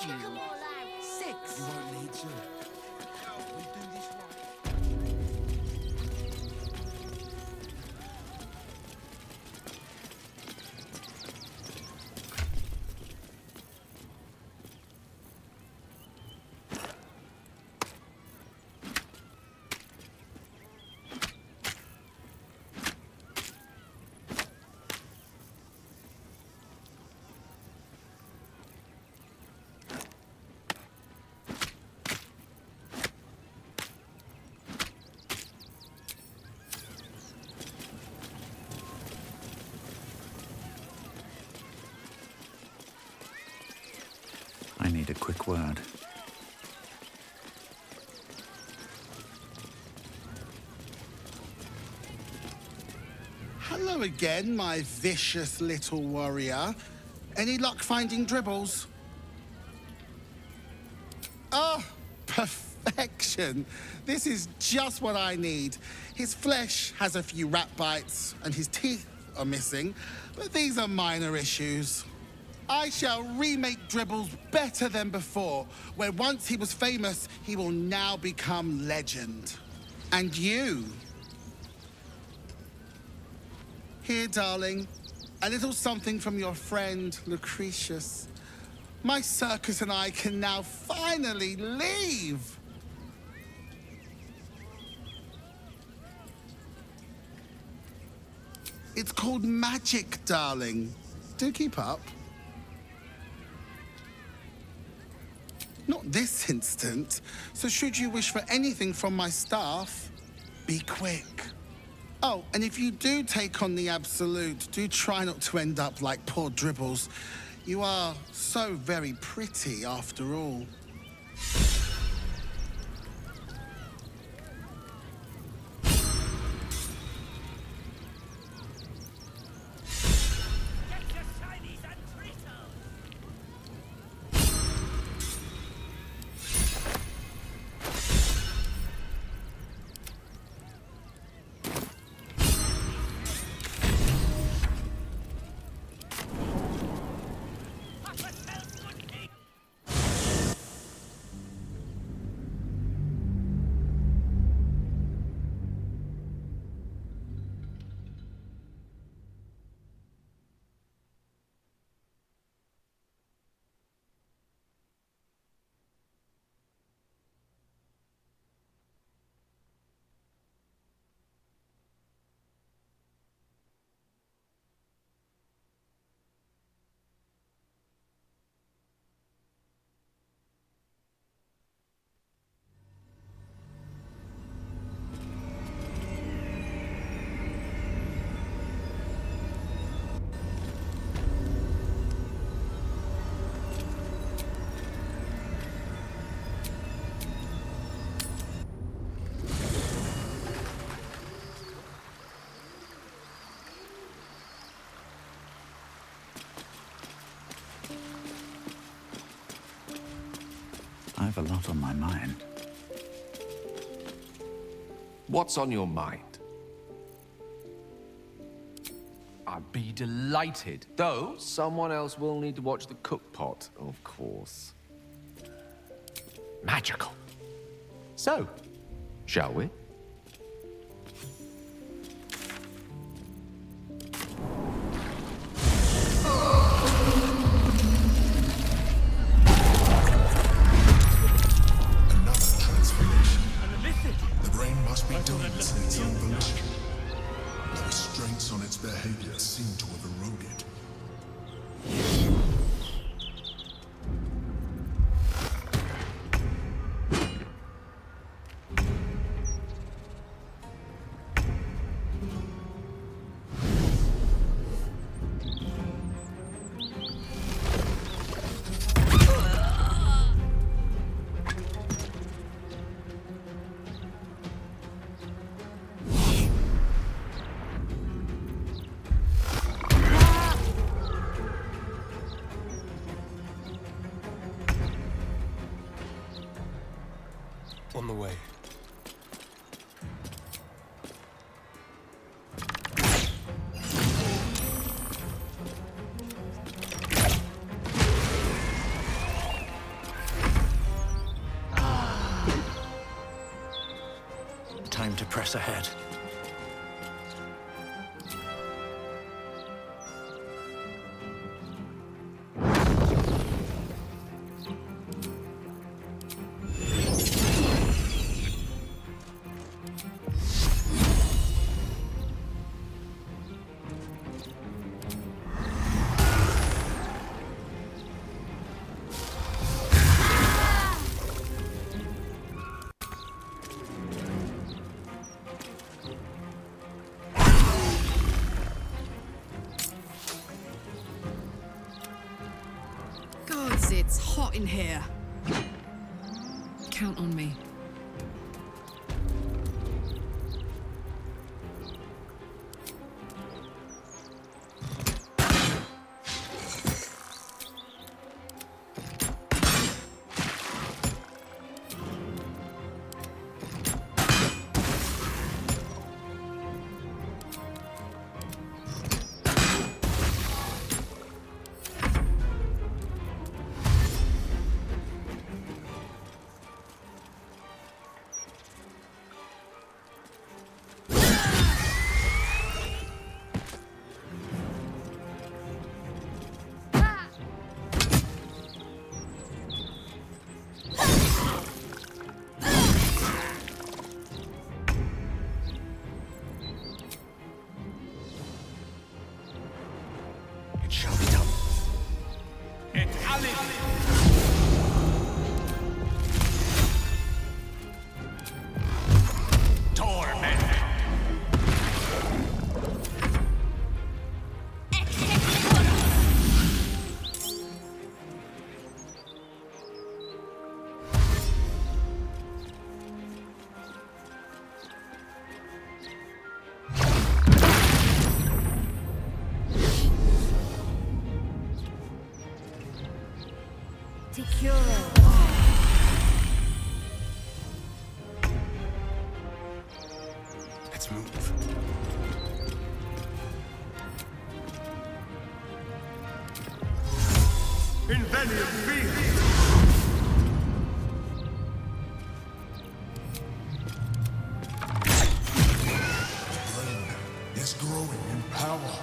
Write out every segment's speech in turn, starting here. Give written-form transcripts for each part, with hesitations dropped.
6. You won't need to. We do this right. I need a quick word. Hello again, my vicious little warrior. Any luck finding dribbles? Oh, perfection. This is just what I need. His flesh has a few rat bites and his teeth are missing, but these are minor issues. I shall remake Dribbles better than before, where once he was famous, he will now become legend. And you? Here, darling, a little something from your friend, Lucretius. My circus and I can now finally leave. It's called magic, darling. Do keep up. Not this instant, so should you wish for anything from my staff, be quick. Oh, and if you do take on the Absolute, do try not to end up like poor Dribbles. You are so very pretty after all. I have a lot on my mind. What's on your mind? I'd be delighted. Though, someone else will need to watch the cook pot, of course. Magical. So, shall we? On its behavior seem to have eroded. On the way. to press ahead. Gods, it's hot in here. Count on me. It shall be done. Let's move. Invenium Field! Is growing in power.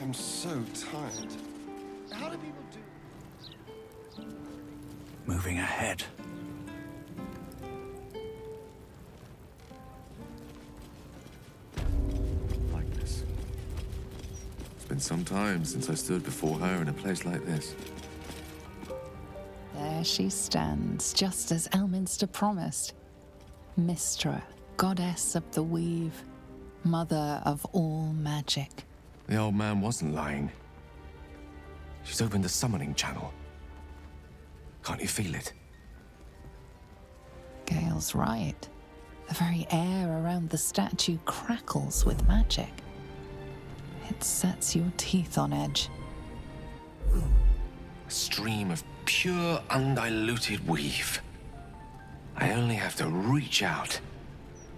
I'm so tired. How do people do? Moving ahead. Like this. It's been some time since I stood before her in a place like this. There she stands, just as Elminster promised. Mystra, goddess of the weave, mother of all magic. The old man wasn't lying. She's opened the summoning channel. Can't you feel it? Gale's right. The very air around the statue crackles with magic. It sets your teeth on edge. A stream of pure, undiluted weave. I only have to reach out,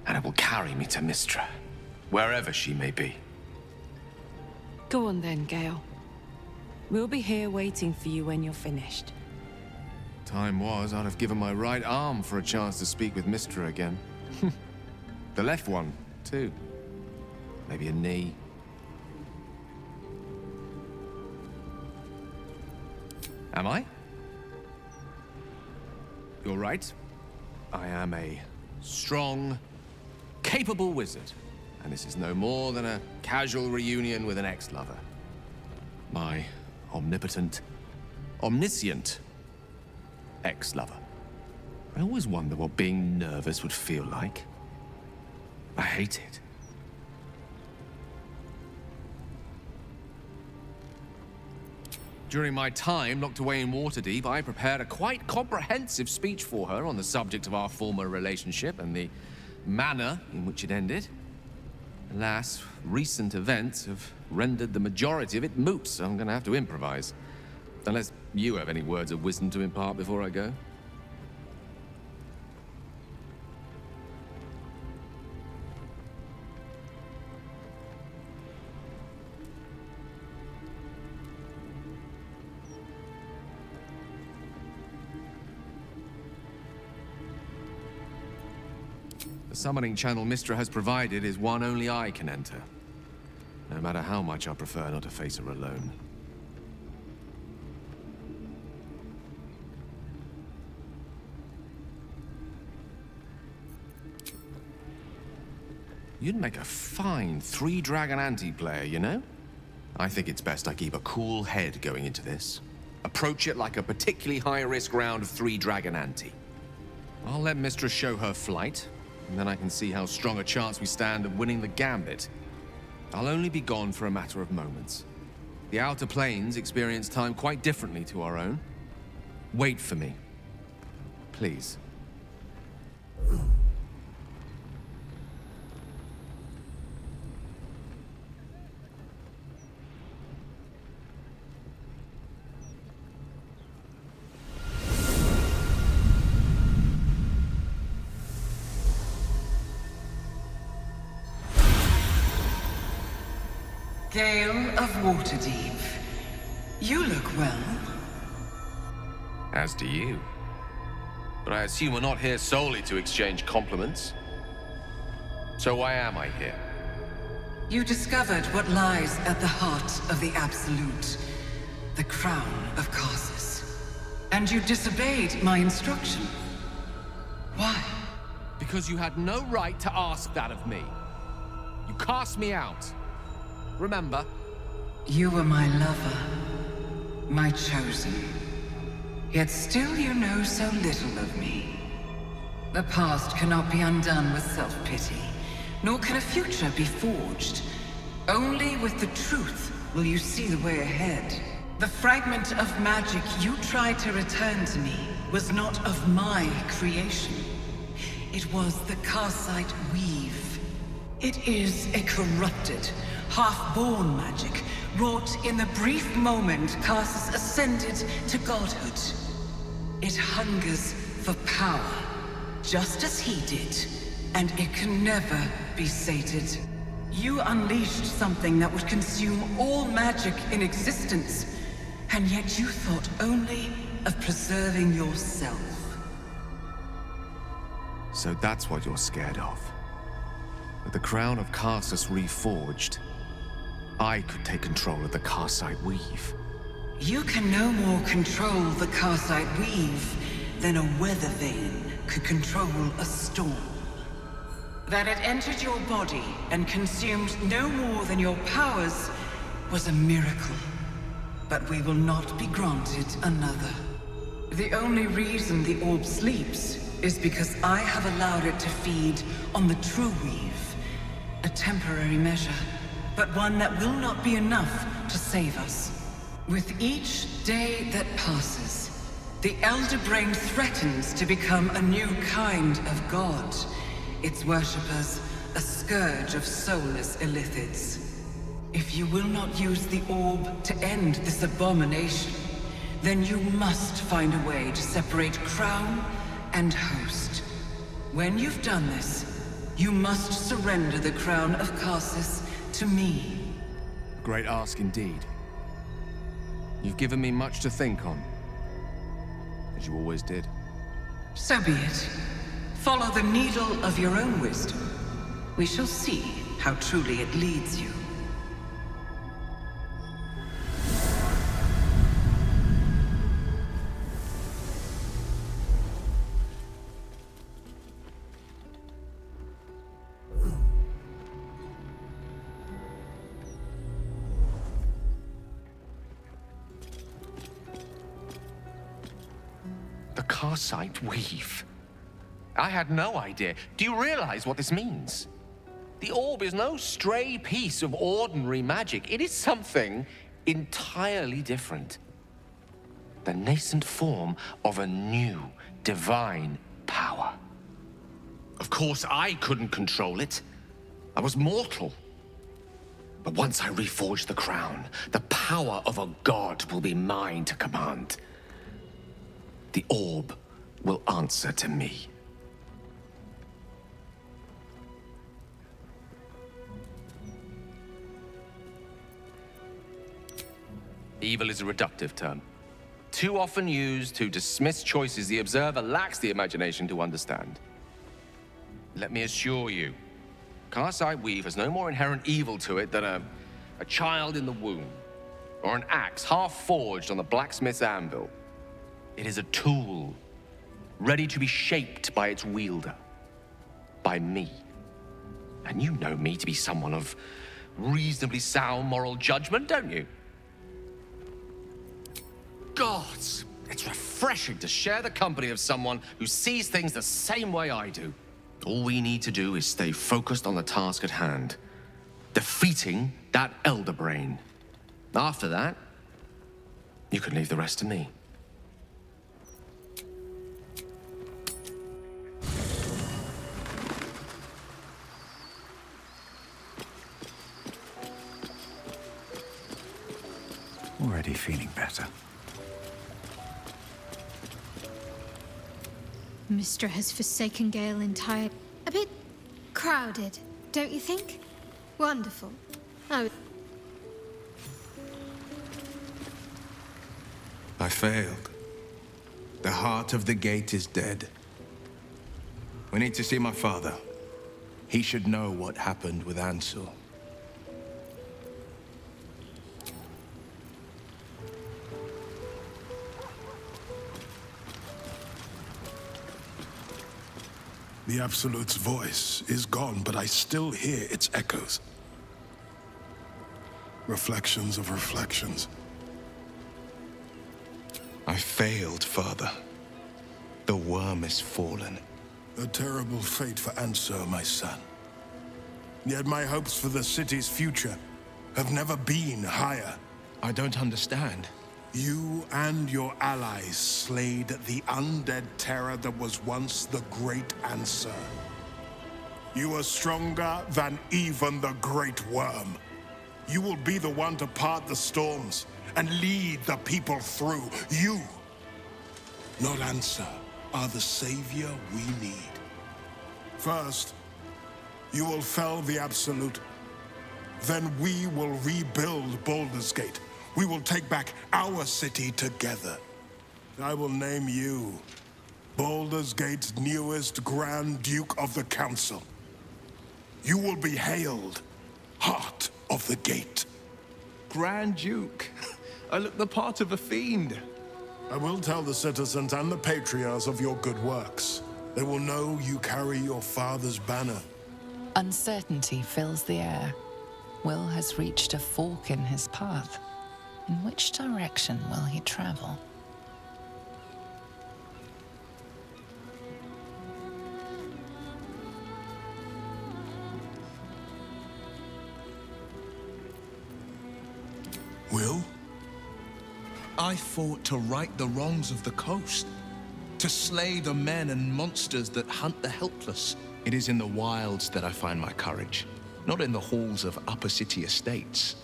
and it will carry me to Mystra, wherever she may be. Go on then, Gale. We'll be here waiting for you when you're finished. Time was, I'd have given my right arm for a chance to speak with Mystra again. The left one, too. Maybe a knee. Am I? You're right. I am a strong, capable wizard. And this is no more than a casual reunion with an ex-lover. My omnipotent, omniscient ex-lover. I always wonder what being nervous would feel like. I hate it. During my time locked away in Waterdeep, I prepared a quite comprehensive speech for her on the subject of our former relationship and the manner in which it ended. Alas, recent events have rendered the majority of it moot, so I'm gonna have to improvise. Unless you have any words of wisdom to impart before I go. The summoning channel Mystra has provided is one only I can enter. No matter how much I prefer not to face her alone. You'd make a fine three-dragon anti-player, you know? I think it's best I keep a cool head going into this. Approach it like a particularly high-risk round of three-dragon ante. I'll let Mystra show her flight, and then I can see how strong a chance we stand of winning the gambit. I'll only be gone for a matter of moments. The Outer Planes experience time quite differently to our own. Wait for me. Please. Gale of Waterdeep. You look well. As do you. But I assume we're not here solely to exchange compliments. So why am I here? You discovered what lies at the heart of the Absolute, the crown of Karsus. And you disobeyed my instruction. Why? Because you had no right to ask that of me. You cast me out. Remember? You were my lover, my chosen. Yet still you know so little of me. The past cannot be undone with self-pity, nor can a future be forged. Only with the truth will you see the way ahead. The fragment of magic you tried to return to me was not of my creation. It was the Karsite Weave. It is a corrupted, half-born magic, wrought in the brief moment Karsus ascended to godhood. It hungers for power, just as he did, and it can never be sated. You unleashed something that would consume all magic in existence, and yet you thought only of preserving yourself. So that's what you're scared of. With the crown of Karsus reforged, I could take control of the Karsite Weave. You can no more control the Karsite Weave than a weather vane could control a storm. That it entered your body and consumed no more than your powers was a miracle. But we will not be granted another. The only reason the orb sleeps is because I have allowed it to feed on the true weave. A temporary measure, but one that will not be enough to save us. With each day that passes, the Elder Brain threatens to become a new kind of god. Its worshippers, a scourge of soulless illithids. If you will not use the orb to end this abomination, then you must find a way to separate crown and host. When you've done this, you must surrender the crown of Karsus to me. Great ask indeed. You've given me much to think on, as you always did. So be it. Follow the needle of your own wisdom. We shall see how truly it leads you. The Karsite Weave. I had no idea. Do you realize what this means? The orb is no stray piece of ordinary magic. It is something entirely different. The nascent form of a new, divine power. Of course, I couldn't control it. I was mortal. But once I reforge the crown, the power of a god will be mine to command. The orb will answer to me. Evil is a reductive term, too often used to dismiss choices the observer lacks the imagination to understand. Let me assure you, Karsite Weave has no more inherent evil to it than a child in the womb, or an axe half forged on the blacksmith's anvil. It is a tool, ready to be shaped by its wielder, by me. And you know me to be someone of reasonably sound moral judgment, don't you? Gods, it's refreshing to share the company of someone who sees things the same way I do. All we need to do is stay focused on the task at hand, defeating that Elder Brain. After that, you can leave the rest to me. Already feeling better. Mystra has forsaken Gale entirely. A bit crowded, don't you think? Wonderful. I failed. The heart of the gate is dead. We need to see my father. He should know what happened with Ansel. The Absolute's voice is gone, but I still hear its echoes. Reflections of reflections. I failed, Father. The worm is fallen. A terrible fate for Ansel, my son. Yet my hopes for the city's future have never been higher. I don't understand. You and your allies slayed the undead terror that was once the Great Answer. You are stronger than even the Great Worm. You will be the one to part the storms and lead the people through. You, not Answer, are the savior we need. First, you will fell the Absolute. Then we will rebuild Baldur's Gate. We will take back our city together. I will name you Baldur's Gate's newest Grand Duke of the Council. You will be hailed Heart of the Gate. Grand Duke. I look the part of a fiend. I will tell the citizens and the patriarchs of your good works. They will know you carry your father's banner. Uncertainty fills the air. Will has reached a fork in his path. In which direction will he travel? Will? I fought to right the wrongs of the coast, to slay the men and monsters that hunt the helpless. It is in the wilds that I find my courage, not in the halls of upper city estates.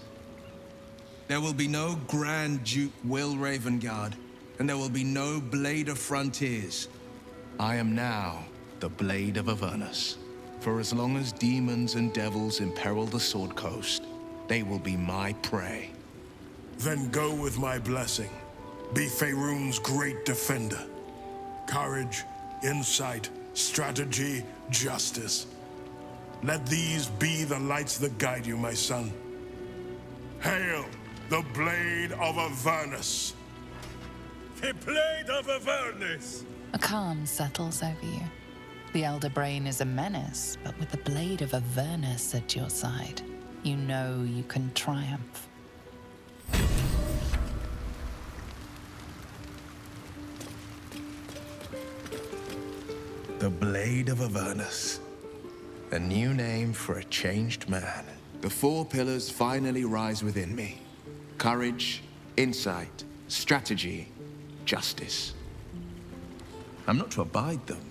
There will be no Grand Duke Will Ravengard, and there will be no Blade of Frontiers. I am now the Blade of Avernus. For as long as demons and devils imperil the Sword Coast, they will be my prey. Then go with my blessing. Be Faerun's great defender. Courage, insight, strategy, justice. Let these be the lights that guide you, my son. Hail the Blade of Avernus! The Blade of Avernus! A calm settles over you. The Elder Brain is a menace, but with the Blade of Avernus at your side, you know you can triumph. The Blade of Avernus. A new name for a changed man. The four pillars finally rise within me. Courage, insight, strategy, justice. I'm not to abide them,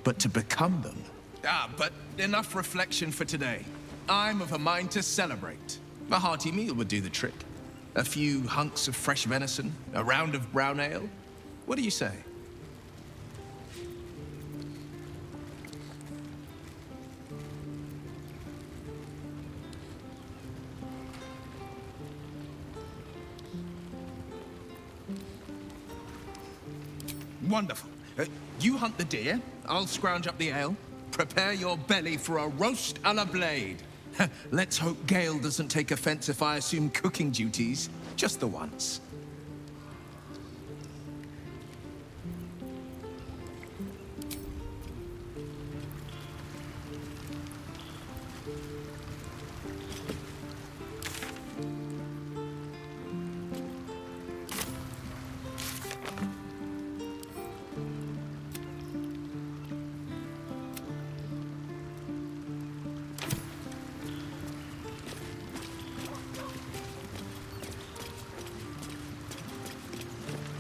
but to become them. But enough reflection for today. I'm of a mind to celebrate. A hearty meal would do the trick. A few hunks of fresh venison, a round of brown ale. What do you say? Wonderful. You hunt the deer, I'll scrounge up the ale. Prepare your belly for a roast a la blade. Let's hope Gale doesn't take offense if I assume cooking duties, just the once.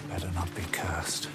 Better not be cursed.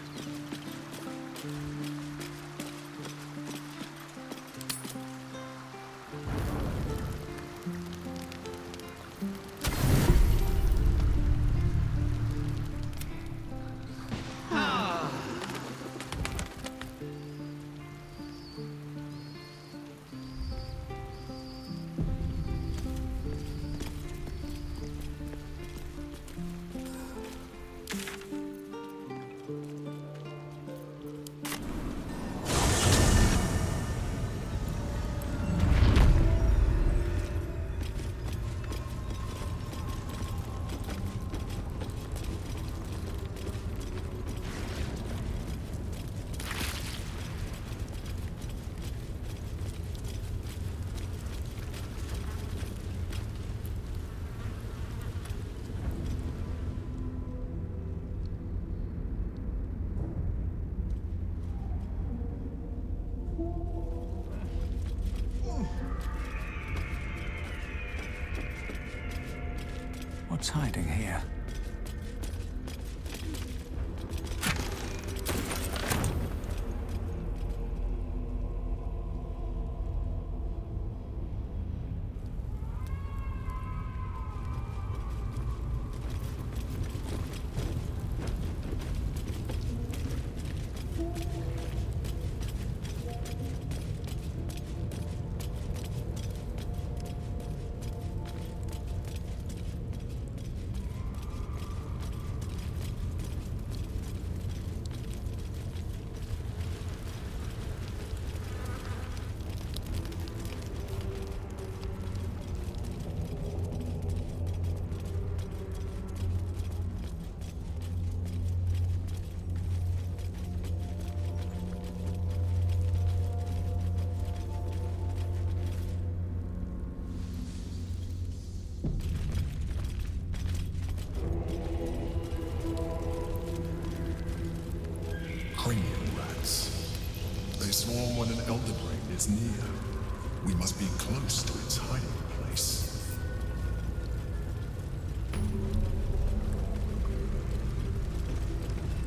What's hiding here? Cranium rats. They swarm when an elder brain is near. We must be close to its hiding place.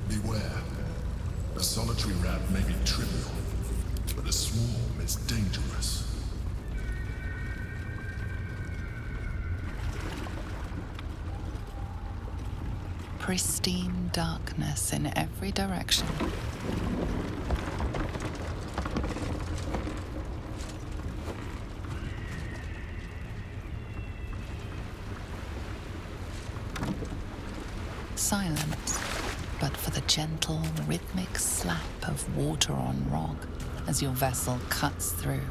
Beware. A solitary rat may be trivial, but a swarm is dangerous. Pristine darkness in every direction. Silence, but for the gentle, rhythmic slap of water on rock as your vessel cuts through.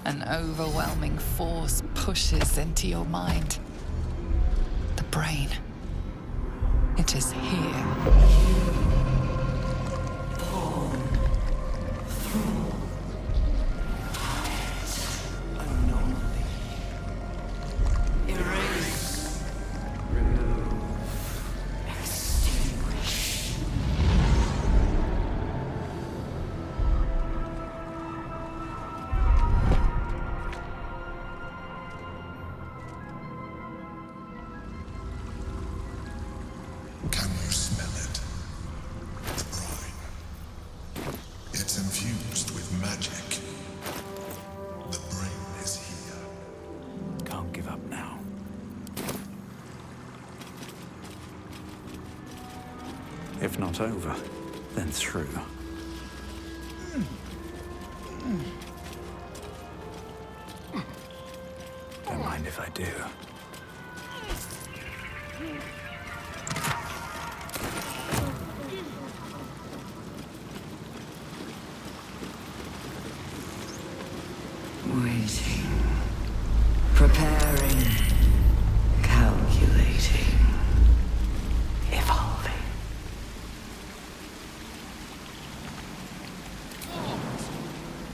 An overwhelming force pushes into your mind. The brain. It is here. Can you smell it? The brine. It's infused with magic. The brain is here. Can't give up now. If not over, then through. Don't mind if I do. Waiting. Preparing. Calculating. Evolving.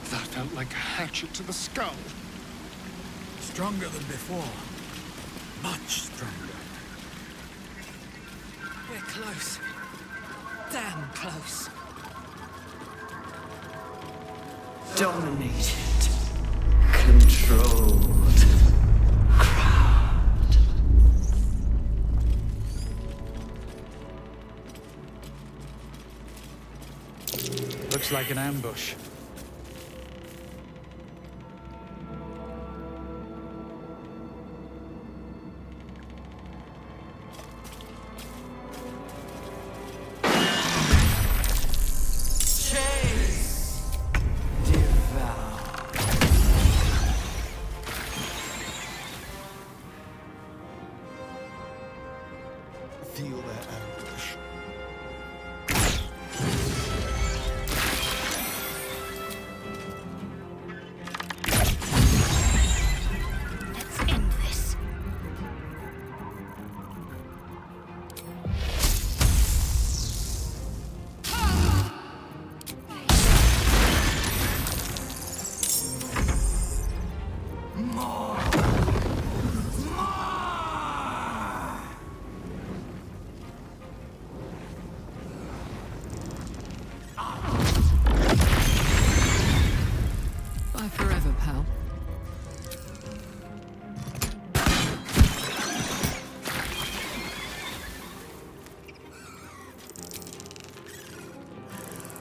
That felt like a hatchet to the skull. Stronger than before. Much stronger. We're close. Damn close. Dominated. Controlled. Crowned. Looks like an ambush. Feel their anguish. Let's end this. Bye forever, pal.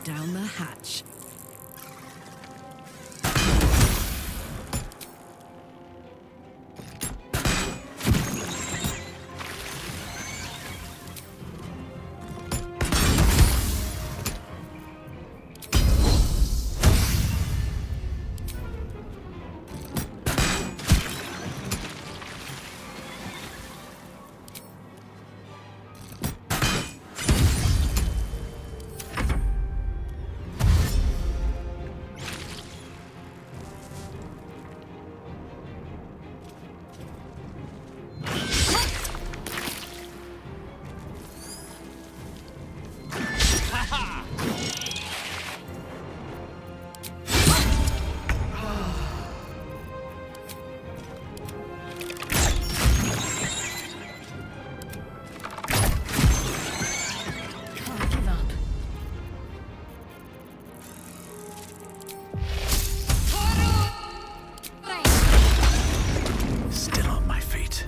Down the hatch. Can't give up. Still on my feet.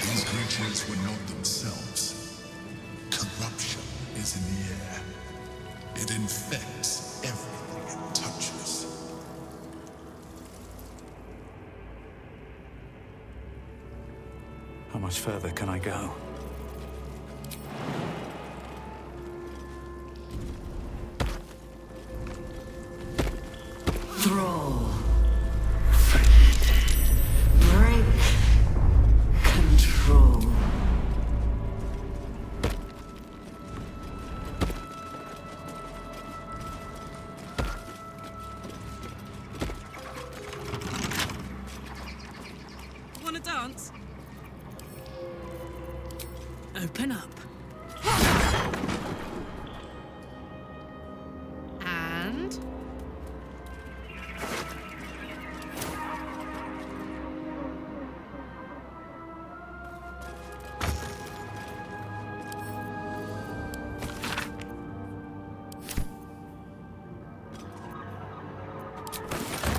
These creatures were not themselves. Corruption is in the air. It infects everything it touches. How much further can I go? Thrall. Break. Control. And...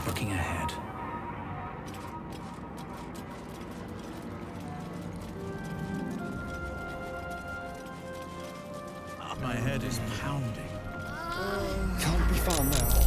Looking ahead. My head is pounding. Can't be far now.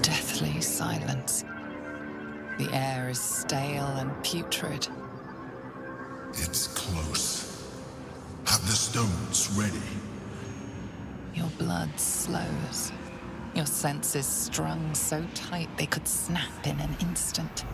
Deathly silence. The air is stale and putrid. It's close. Have the stones ready. Your blood slows. Your senses strung so tight they could snap in an instant.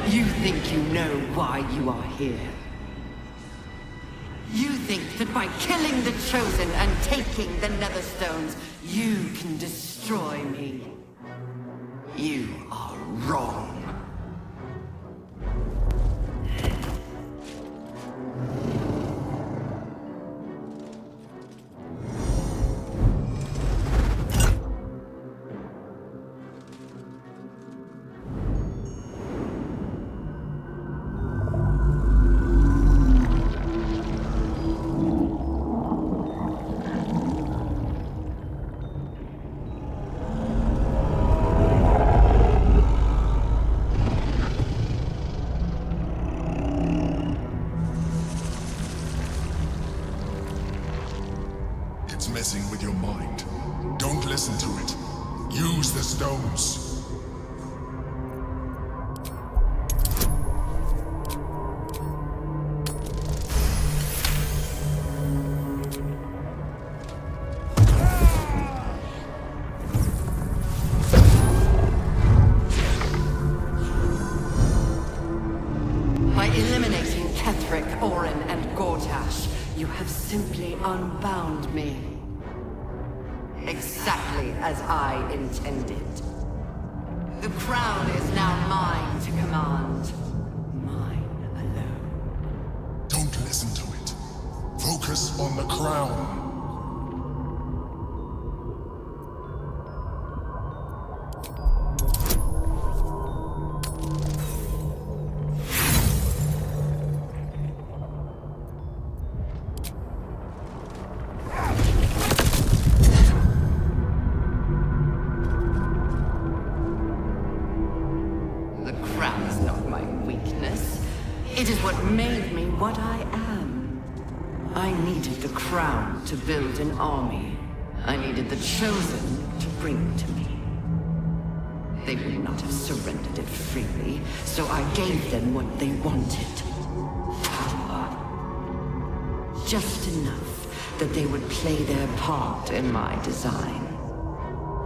You think you know why you are here. You think that by killing the Chosen and taking the Netherstones, you can destroy me. You are wrong. It's messing with your mind. Don't listen to it. Use the stones. By eliminating Cleric, Orin, and Gortash, you have simply unbound me. Exactly as I intended. The crown is now mine to command. Mine alone. Don't listen to it. Focus on the crown. The crown is not my weakness. It is what made me what I am. I needed the crown to build an army. I needed the Chosen to bring it to me. They would not have surrendered it freely, so I gave them what they wanted. Power. Just enough that they would play their part in my design.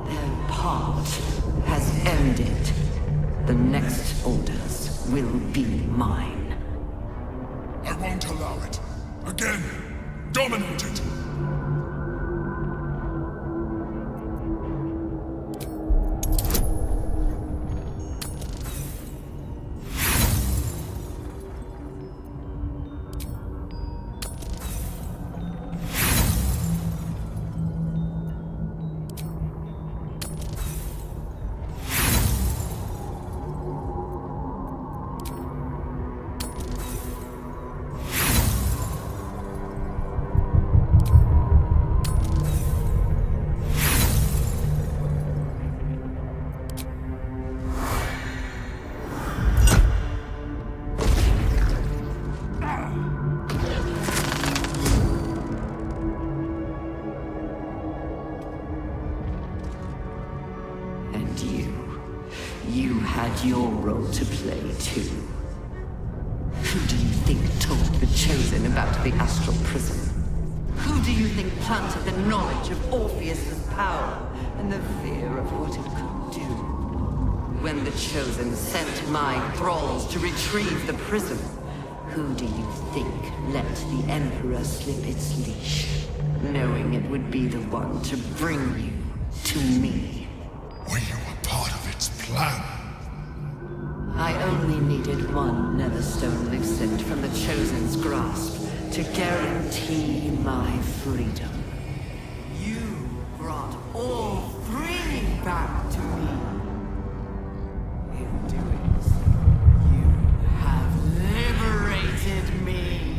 Their part has ended. The next orders will be mine. I won't allow it. Again, dominate it. your role to play, too. Who do you think told the Chosen about the Astral Prism? Who do you think planted the knowledge of Orpheus's power and the fear of what it could do? When the Chosen sent my thralls to retrieve the prism, who do you think let the Emperor slip its leash, knowing it would be the one to bring you to me? Were you a part of its plan? I only needed one Netherstone loosened from the Chosen's grasp to guarantee my freedom. You brought all three back to me. In doing so, you have liberated me.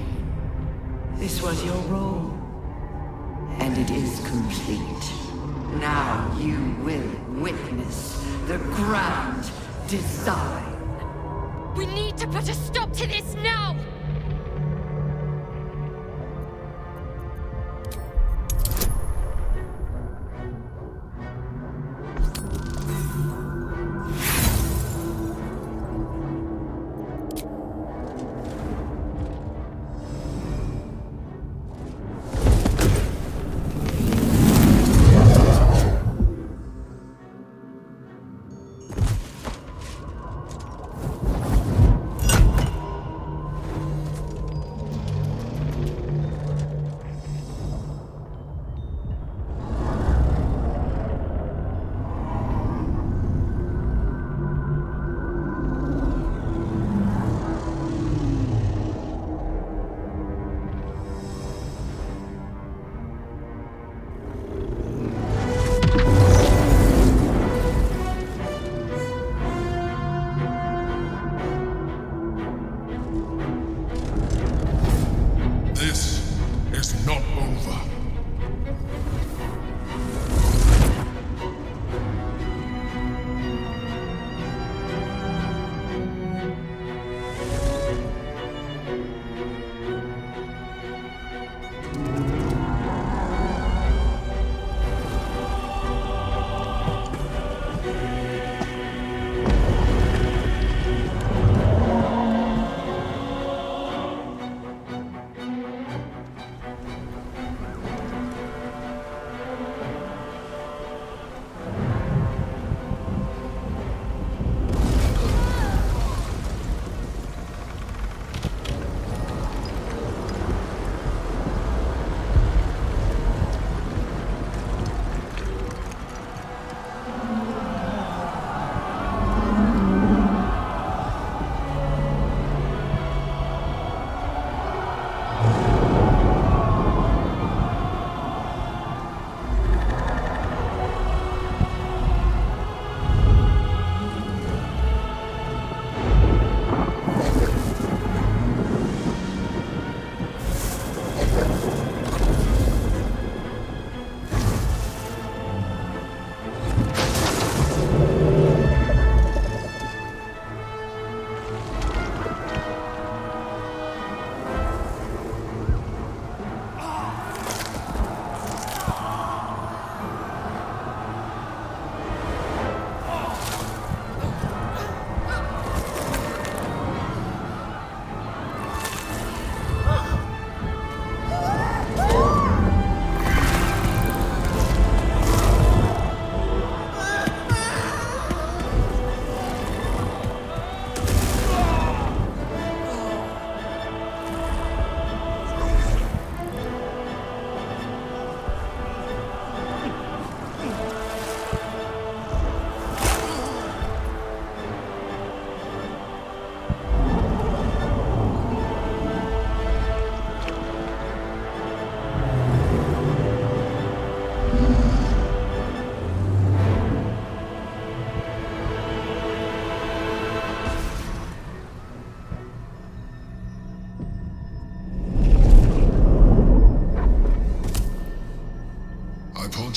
This was your role, and it is complete. Now you will witness the grand design. We need to put a stop to this now!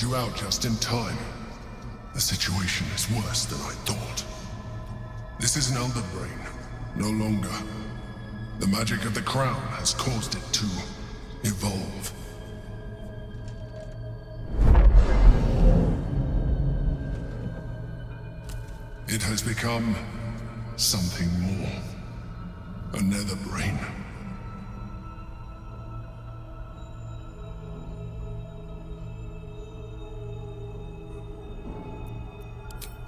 You out just in time. The situation is worse than I thought. This is an Elder Brain, no longer. The magic of the crown has caused it to evolve. It has become Something more. A nether brain.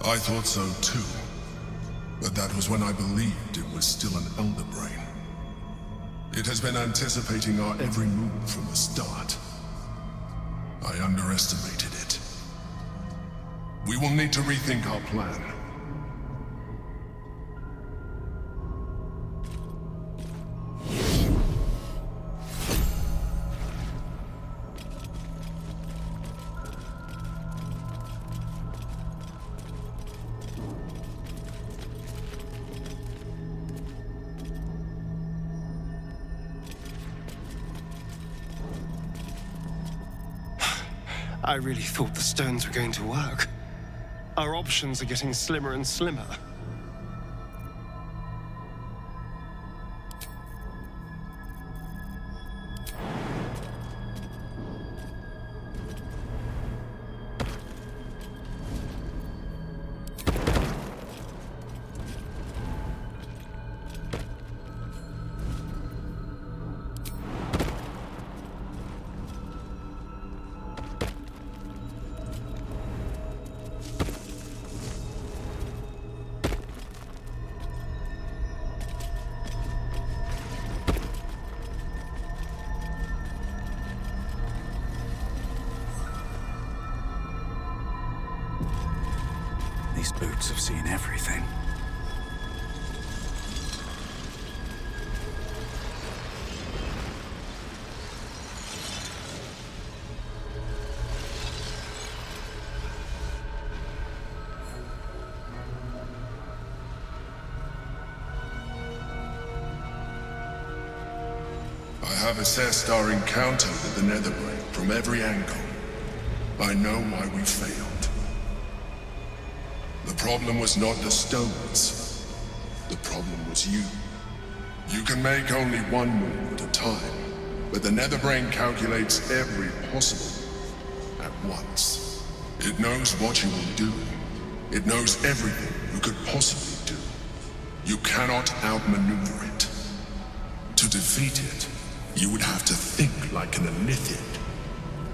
I thought so too. But that was when I believed it was still an elder brain. It has been anticipating our every move from the start. I underestimated it. We will need to rethink our plan. I really thought the stones were going to work. Our options are getting slimmer and slimmer. These boots have seen everything. I have assessed our encounter with the Netherbrain from every angle. I know why we failed. The problem was not the stones. The problem was you. You can make only one move at a time, but the Netherbrain calculates every possible move at once. It knows what you will do. It knows everything you could possibly do. You cannot outmaneuver it. To defeat it, you would have to think like an Elithid.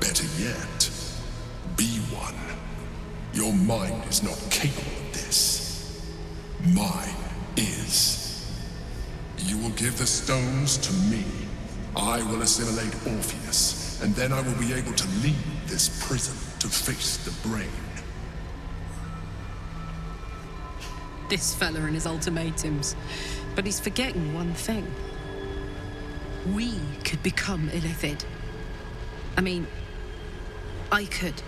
Better yet, be one. Your mind is not capable of this. Mine is. You will give the stones to me. I will assimilate Orpheus, and then I will be able to leave this prison to face the brain. This fella and his ultimatums. But he's forgetting one thing. We could become Illithid. I mean, I could.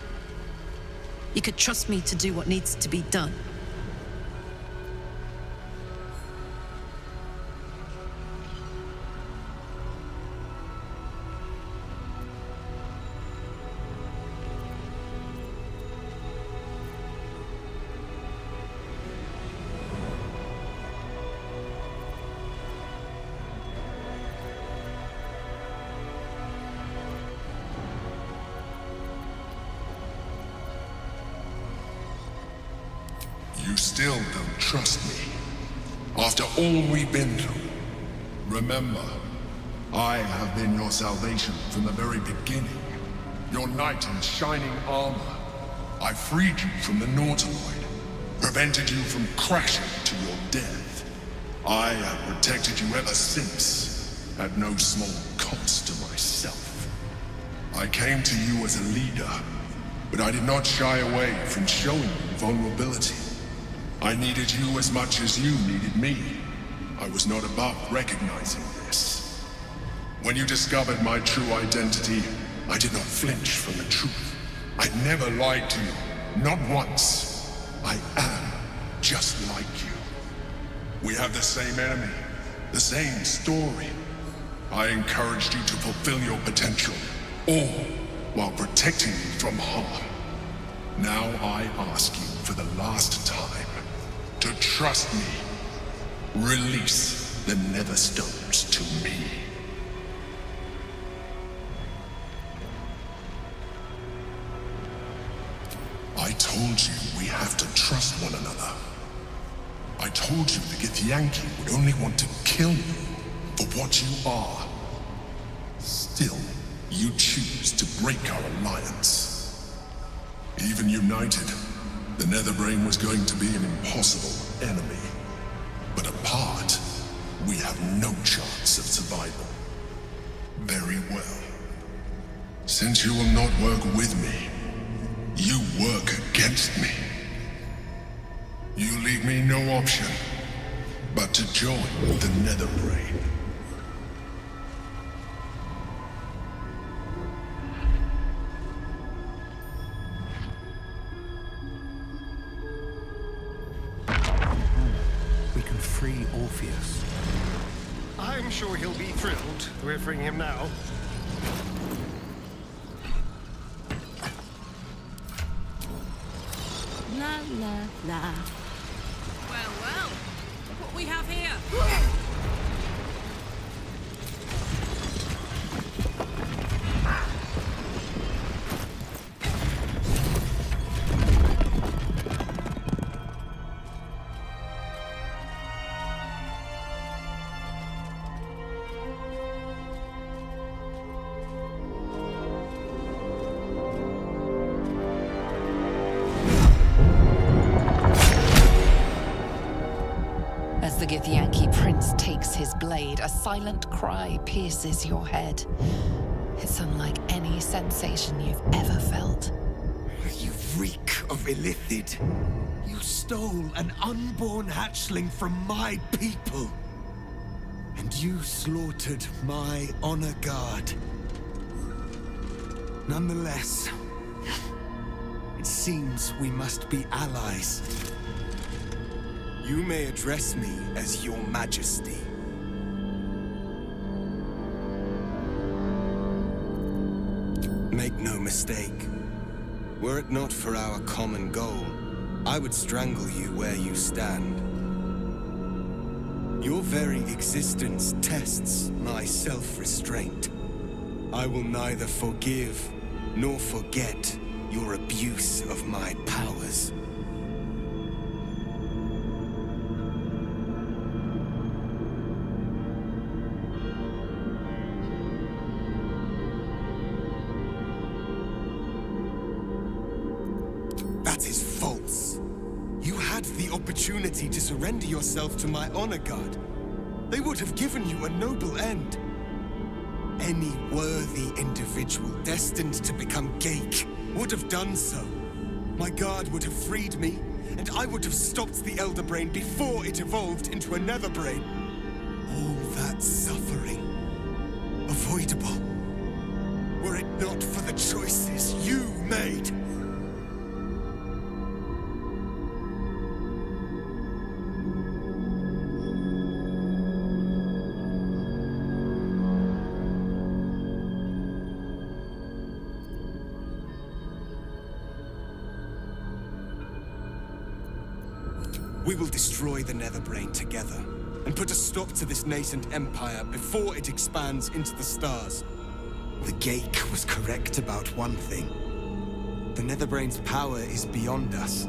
You could trust me to do what needs to be done. You still don't trust me. After all we've been through. Remember, I have been your salvation from the very beginning. Your knight in shining armor. I freed you from the Nautiloid. Prevented you from crashing to your death. I have protected you ever since, at no small cost to myself. I came to you as a leader, but I did not shy away from showing you vulnerability. I needed you as much as you needed me. I was not above recognizing this. When you discovered my true identity, I did not flinch from the truth. I never lied to you, not once. I am just like you. We have the same enemy, the same story. I encouraged you to fulfill your potential, all while protecting you from harm. Now I ask you for the last time to trust me. Release the Netherstones to me. I told you we have to trust one another. I told you the Githyanki would only want to kill you for what you are. Still, you choose to break our alliance. Even united, the Netherbrain was going to be an impossible enemy. But apart, we have no chance of survival. Very well. Since you will not work with me, you work against me. You leave me no option but to join the Netherbrain. We can free Orpheus. I'm sure he'll be thrilled we're freeing him now. La la la. Well, well. Look what we have here. As the Githyanki prince takes his blade, a silent cry pierces your head. It's unlike any sensation you've ever felt. You reek of Illithid. You stole an unborn hatchling from my people. And you slaughtered my honor guard. Nonetheless, it seems we must be allies. You may address me as Your Majesty. Make no mistake. Were it not for our common goal, I would strangle you where you stand. Your very existence tests my self-restraint. I will neither forgive nor forget your abuse of my powers. That is false. You had the opportunity to surrender yourself to my honor guard. They would have given you a noble end. Any worthy individual destined to become Geik would have done so. My guard would have freed me, and I would have stopped the Elder Brain before it evolved into a Nether Brain. All that suffering, avoidable, were it not for the choices you made. We will destroy the Netherbrain together, and put a stop to this nascent empire before it expands into the stars. The Geik was correct about one thing. The Netherbrain's power is beyond us.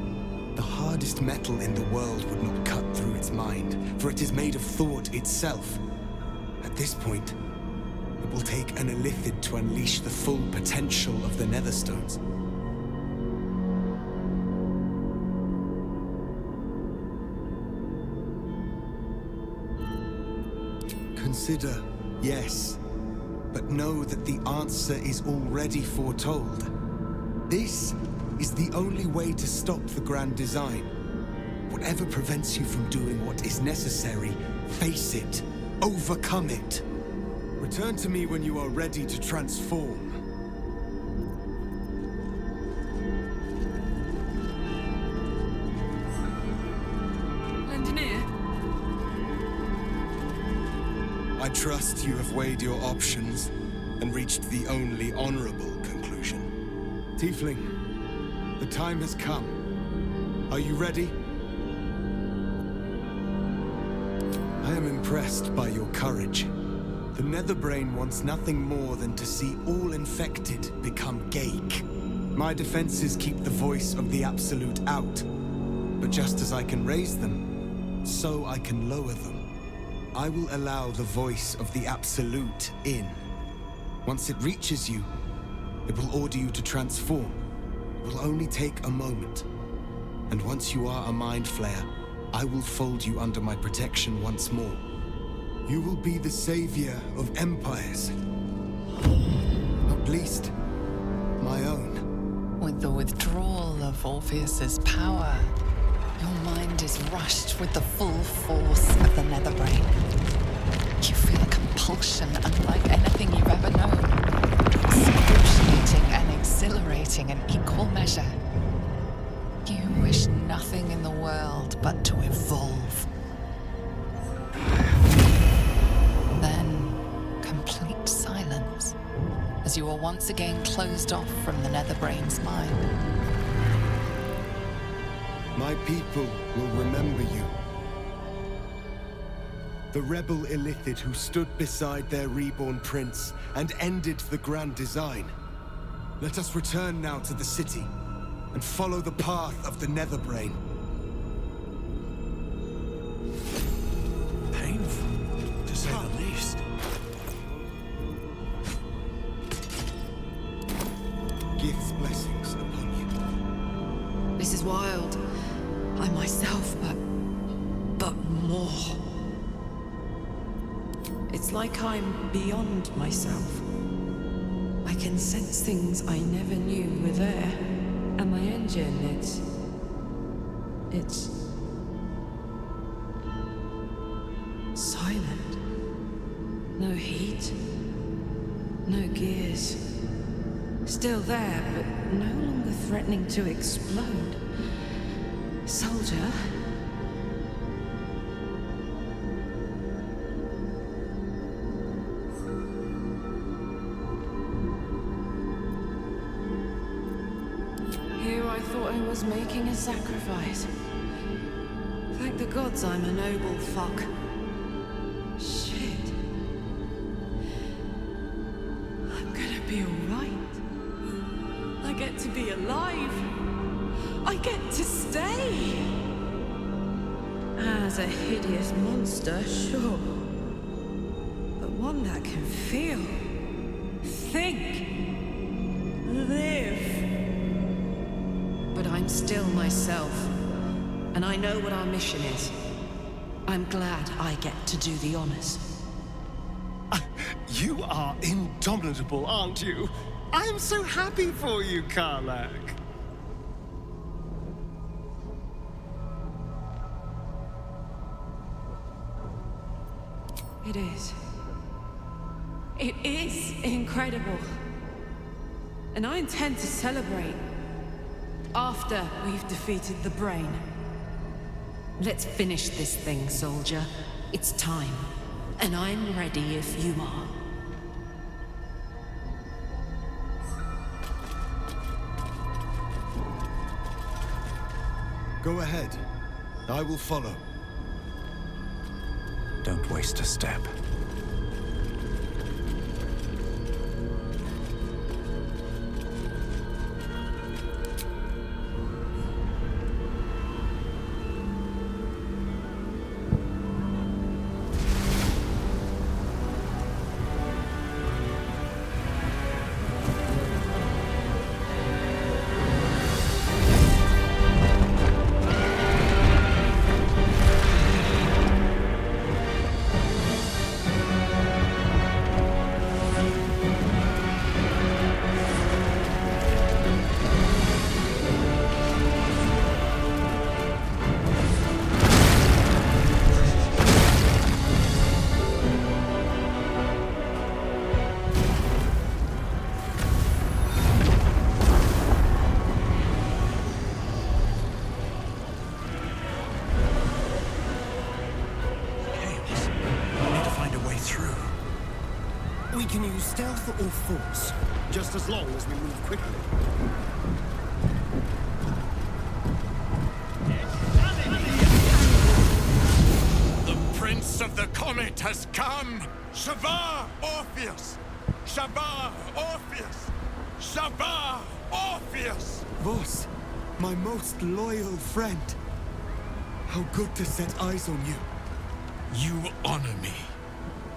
The hardest metal in the world would not cut through its mind, for it is made of thought itself. At this point, it will take an Illithid to unleash the full potential of the Netherstones. Consider, yes, but know that the answer is already foretold. This is the only way to stop the grand design. Whatever prevents you from doing what is necessary, face it, overcome it. Return to me when you are ready to transform. Engineer? I trust you have weighed your options and reached the only honorable conclusion. Tiefling, the time has come. Are you ready? I am impressed by your courage. The Netherbrain wants nothing more than to see all infected become Geik. My defenses keep the voice of the Absolute out. But just as I can raise them, so I can lower them. I will allow the voice of the Absolute in. Once it reaches you, it will order you to transform. It will only take a moment. And once you are a Mind Flayer, I will fold you under my protection once more. You will be the savior of empires. Not least, my own. With the withdrawal of Orpheus's power, your mind is rushed with the full force of the Netherbrain. You feel a compulsion unlike anything you've ever known. Excruciating and exhilarating in equal measure. You wish nothing in the world but to evolve. Then, complete silence, as you are once again closed off from the Netherbrain's mind. My people will remember you. The rebel Illithid who stood beside their reborn prince and ended the Grand Design. Let us return now to the city and follow the path of the Netherbrain. Painful, to say the least. Gith's blessings upon you. This is wild. I'm myself, but more. It's like I'm beyond myself. I can sense things I never knew were there. And my engine, it's silent. No heat, no gears. Still there, but no longer threatening to explode. Soldier? Here I thought I was making a sacrifice. Thank the gods I'm a noble fuck. Shit. I'm gonna be alright. I get to be alive. I get to stay! As a hideous monster, sure. But one that can feel, think, live. But I'm still myself, and I know what our mission is. I'm glad I get to do the honors. You are indomitable, aren't you? I'm so happy for you, Cleric. It is. It is incredible. And I intend to celebrate after we've defeated the Brain. Let's finish this thing, soldier. It's time. And I'm ready if you are. Go ahead. I will follow. Don't waste a step. We can use stealth or force, just as long as we move quickly. The Prince of the Comet has come! Shavar Orpheus! Shavar Orpheus! Shavar Orpheus! Vos, my most loyal friend. How good to set eyes on you. You honor me.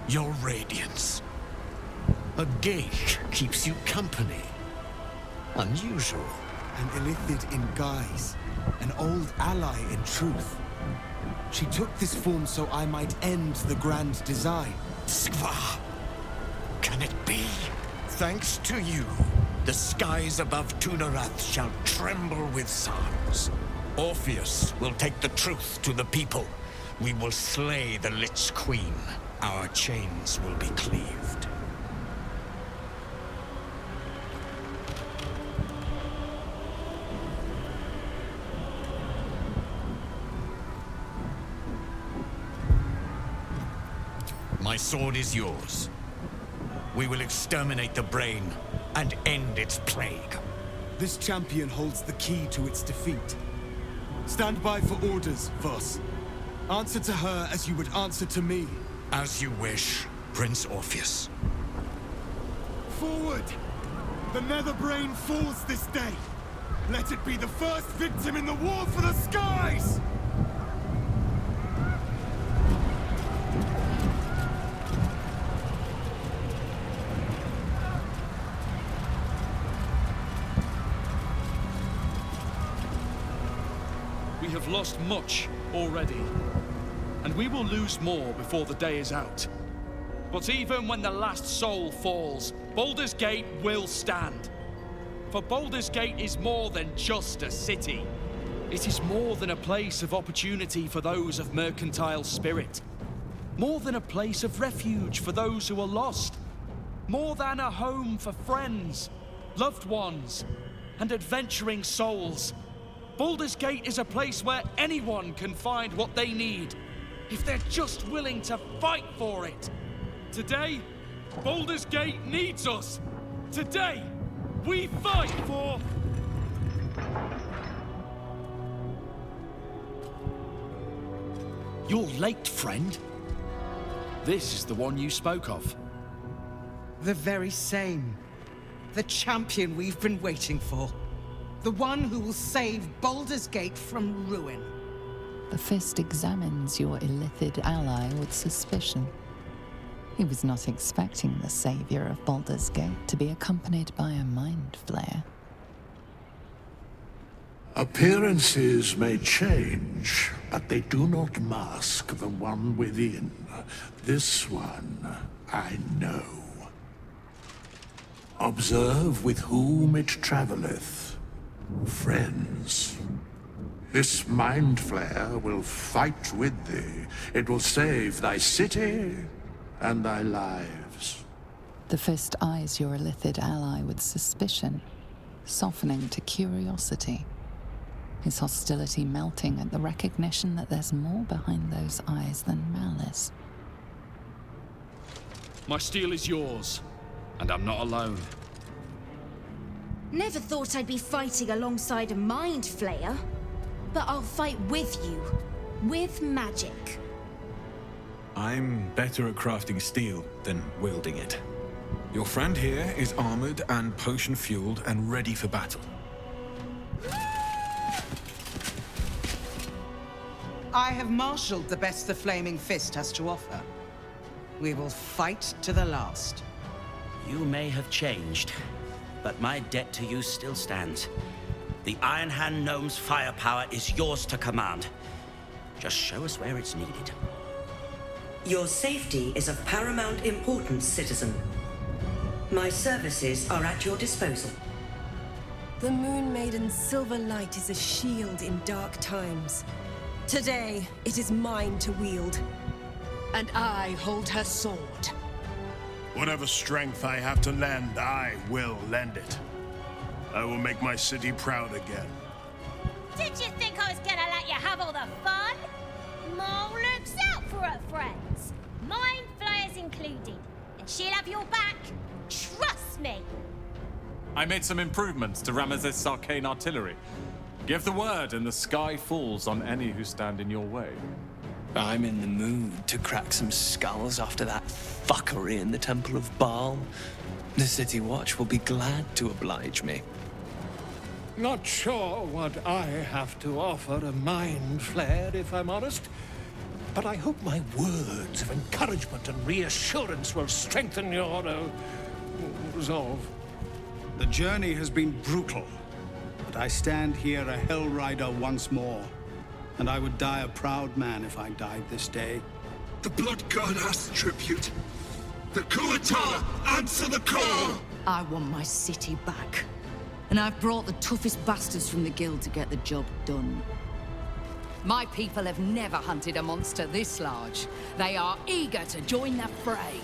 Your radiance. A gate keeps you company. Unusual. An illithid in guise. An old ally in truth. She took this form so I might end the grand design. Skva! Can it be? Thanks to you, the skies above Tunarath shall tremble with sounds. Orpheus will take the truth to the people. We will slay the Lich Queen. Our chains will be cleaved. My sword is yours. We will exterminate the brain and end its plague. This champion holds the key to its defeat. Stand by for orders, Voss. Answer to her as you would answer to me. As you wish, Prince Orpheus. Forward! The Netherbrain falls this day. Let it be the first victim in the war for the skies! We have lost much already, and we will lose more before the day is out. But even when the last soul falls, Baldur's Gate will stand. For Baldur's Gate is more than just a city. It is more than a place of opportunity for those of mercantile spirit. More than a place of refuge for those who are lost. More than a home for friends, loved ones, and adventuring souls. Baldur's Gate is a place where anyone can find what they need, if they're just willing to fight for it. Today, Baldur's Gate needs us. Today, we fight for... You're late, friend. This is the one you spoke of. The very same. The champion we've been waiting for. The one who will save Baldur's Gate from ruin. The Fist examines your illithid ally with suspicion. He was not expecting the savior of Baldur's Gate to be accompanied by a mind flayer. Appearances may change, but they do not mask the one within. This one, I know. Observe with whom it travelleth. Friends. This mind flare will fight with thee. It will save thy city and thy lives. The Fist eyes your illithid ally with suspicion, softening to curiosity. His hostility melting at the recognition that there's more behind those eyes than malice. My steel is yours, and I'm not alone. Never thought I'd be fighting alongside a mind flayer. But I'll fight with you. With magic. I'm better at crafting steel than wielding it. Your friend here is armored and potion-fueled and ready for battle. I have marshaled the best the Flaming Fist has to offer. We will fight to the last. You may have changed, but my debt to you still stands. The Iron Hand Gnome's firepower is yours to command. Just show us where it's needed. Your safety is of paramount importance, citizen. My services are at your disposal. The Moon Maiden's silver light is a shield in dark times. Today, it is mine to wield. And I hold her sword. Whatever strength I have to lend, I will lend it. I will make my city proud again. Did you think I was gonna let you have all the fun? Mole looks out for her friends. Mind flayers included. And she'll have your back. Trust me. I made some improvements to Ramesses' arcane artillery. Give the word and the sky falls on any who stand in your way. I'm in the mood to crack some skulls after that fuckery in the Temple of Baal. The City Watch will be glad to oblige me. Not sure what I have to offer a mind flare, if I'm honest. But I hope my words of encouragement and reassurance will strengthen your resolve. The journey has been brutal, but I stand here a Hell Rider once more. And I would die a proud man if I died this day. The Blood God asks tribute. The Kuatar answer the call! I want my city back. And I've brought the toughest bastards from the guild to get the job done. My people have never hunted a monster this large. They are eager to join the fray.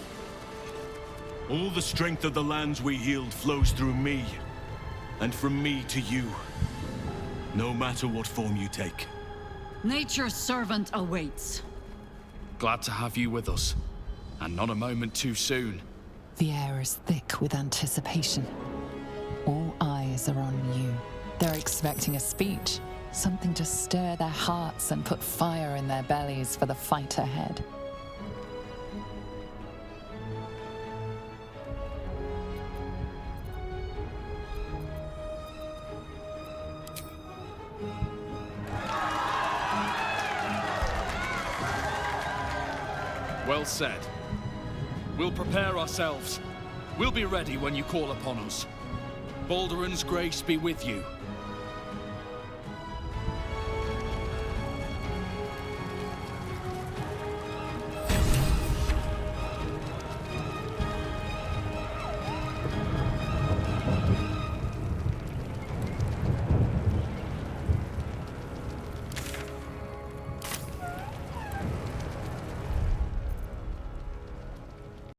All the strength of the lands we healed flows through me. And from me to you. No matter what form you take. Nature's servant awaits. Glad to have you with us. And not a moment too soon. The air is thick with anticipation. All eyes are on you. They're expecting a speech, something to stir their hearts and put fire in their bellies for the fight ahead. Well said. We'll prepare ourselves. We'll be ready when you call upon us. Balduran's grace be with you.